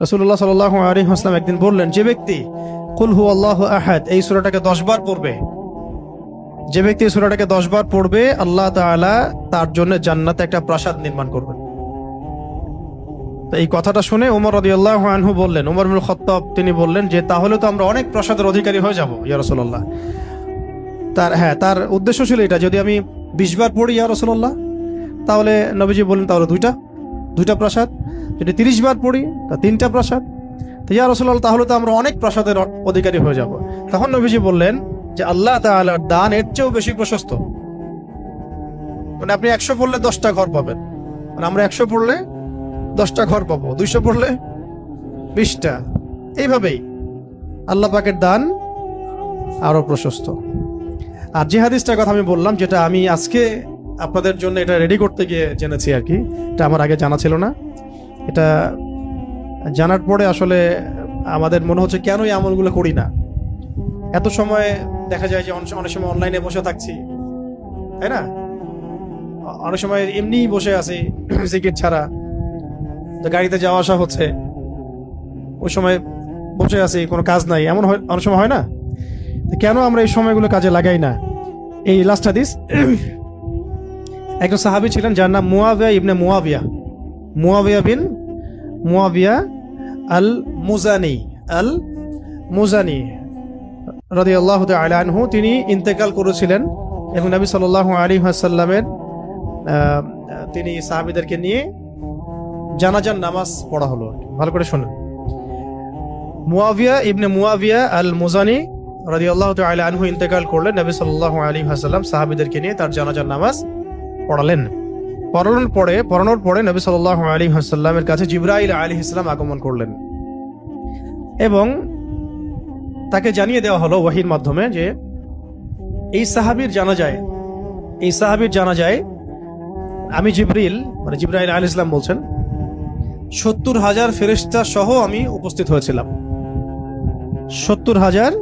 রাসূলুল্লাহ সাল্লাল্লাহু আলাইহি ওয়াসাল্লাম একদিন বললেন, যে ব্যক্তি কুল হুয়াল্লাহু আহাদ এই সূরাটাকে 10 বার পড়বে, যে ব্যক্তি এই সূরাটাকে 10 বার পড়বে, আল্লাহ তাআলা তার জন্য জান্নাতে একটা প্রাসাদ নির্মাণ করবেন। তো এই কথাটা শুনে ওমর রাদিয়াল্লাহু আনহু বললেন, ওমর ইবনুল খাত্তাব তিনি বললেন যে তাহলে তো আমরা অনেক প্রাসাদের অধিকারী হয়ে যাব ইয়া রাসূলুল্লাহ। তার উদ্দেশ্য ছিল এটা, যদি আমি 20 বার পড়ি ইয়া রাসূলুল্লাহ, তাহলে নবীজি বললেন তাহলে দুইটা প্রাসাদ, যদি 30 বার পড়ি তা 3টা প্রাসাদ। তো ইয়া রাসূলুল্লাহ তাহলে তো আমরা অনেক প্রাসাদের অধিকারী হয়ে যাব। তখন নবীজি বললেন যে আল্লাহ তাআলার দান এর চেয়েও বেশি প্রশস্ত। মানে আপনি 100 পড়লে 10টা ঘর পাবেন, মানে আমরা 100 পড়লে 10টা ঘর পাবো, 200 পড়লে 20টা। এইভাবেই আল্লাহ পাকের দান আরো প্রশস্ত। আর যে হাদিসটার কথা আমি বললাম, যেটা আমি আজকে আপনাদের জন্য এটা রেডি করতে গিয়ে জেনেছি আর কি, এটা আমার আগে জানা ছিল না। এটা জানার পরে আসলে আমাদের মনে হচ্ছে কেন এই আমলগুলো করি না। এত সময় দেখা যায় যে অনেক সময় অনলাইনে বসে থাকছি, তাই না? অনেক সময় এমনি বসে আছি জিকির ছাড়া, গাড়িতে যাওয়া আসা হচ্ছে, ওই সময় বসে আছি, কোনো কাজ নাই, এমন অনেক সময় হয় না? কেন আমরা এই সময়গুলো কাজে লাগাই না? এই লাস্ট হাদিস, একজন সাহাবী ছিলেন যার নাম মুয়াবিয়া ইবনে মুয়াবিয়া বিন মুয়াবিয়া আল মুজানি রাদিয়াল্লাহু তাআলা আনহু। তিনি ইন্তেকাল করেছিলেন এবং নবী সাল্লাল্লাহু আলাইহি ওয়াসাল্লামের তিনি সাহাবীদেরকে নিয়ে জানাজার নামাজ পড়া হলো। ভালো করে শুনুন, মুয়াবিয়া ইবনে মুয়াবিয়া আল মুজানি রাদিয়াল্লাহু তাআলা আনহু ইন্তেকাল করলেন, নবী সাল্লাল্লাহু আলাইহি ওয়াসাল্লাম সাহাবীদেরকে নিয়ে তার জানাজার নামাজ পড়ালেন। পড়ানোর পরে নবী সাল্লাল্লাহু আলাইহি ওয়াসাল্লামের কাছে জিবরাইল আলাইহিস সালাম আগমন করলেন এবং তাকে জানিয়ে দেওয়া হলো ওয়াহির মাধ্যমে যে এই সাহাবীর জানাজায় আমি জিবরাইল আলাইহিস সালাম বলছেন 70,000 ফেরেশতা সহ আমি উপস্থিত হয়েছিলাম। 70,000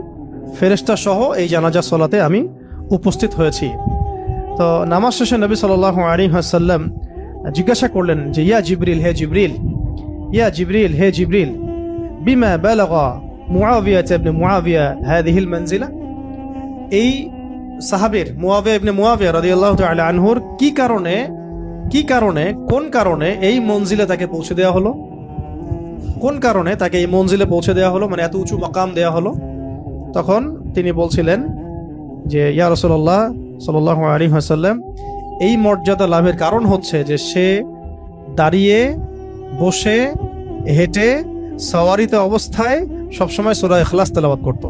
ফেরেশতা সহ এই জানাজা সালাতে আমি উপস্থিত হয়েছি। তো নামাজ শেষে নবী সাল্লাল্লাহু আলাইহি ওয়াসাল্লাম জিজ্ঞাসা করলেন যে ইয়া জিবরিল হে জিবরিল বিমা বালাগা মুআবিয়া ইবনে মুআবিয়া হাদিহিল মানজিলা। এই সাহাবীর মুআবিয়া ইবনে মুআবিয়া রাদিয়াল্লাহু তাআলা আনহুর কোন কারণে এই মঞ্জিলে তাকে পৌঁছে দেওয়া হলো? কোন কারণে তাকে এই মঞ্জিলে পৌঁছে দেওয়া হলো, মানে এত উঁচু মাকাম দেওয়া হলো? তখন তিনি বলছিলেন যে ইয়া রাসূলুল্লাহ সাল্লাল্লাহু আলাইহি ওয়াসাল্লাম, এই মর্যাদা লাভের কারণ হচ্ছে যে সে দাঁড়িয়ে, বসে, হেঁটে, সওয়ারিতে অবস্থায় সবসময় সূরা ইখলাস তেলাওয়াত করত।